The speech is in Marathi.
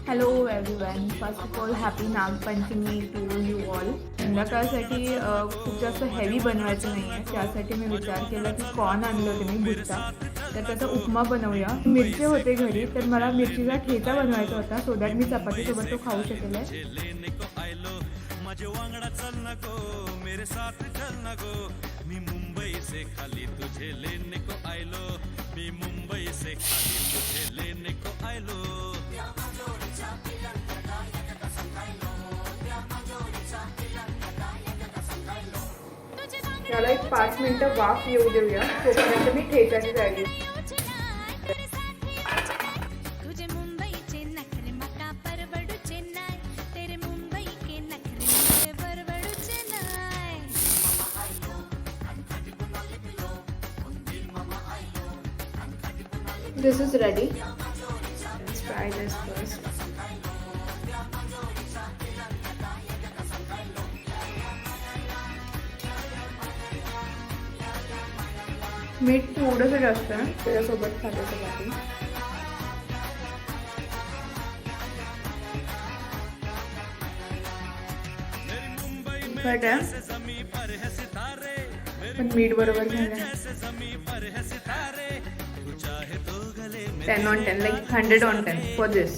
Hello everyone, first of all happy Nagpanchami to you all. संध्याकाळसाठी खूप जास्त हेवी बनवायचं नाही आहे, त्यासाठी मी विचार केला की कॉर्न आणलं होते मी भुट्टा, तर त्याचा उपमा बनवूया. मिरची होते घरी, तर मला मिरचीचा ठेचा बनवायचा होता, सो दॅट मी चपातीसोबत तो खाऊ शकेल. मी मुंबई से खाली तुझे लेने को आयलो, मी मुंबई से खाली तुझे लेने को आयलो. त्याला एक 5 मिनिटं वाफ येऊ देऊया, तोपर्यंत मी ठेचाची तयारी. This is ready. Let's try this first. मीठ थोडंसं जास्त आहे, त्याच्यासोबत खाते चपाती. तिखट आहे, पण मीठ बरोबर घ्यायला. 10 on 10, like 100 on 10 for this.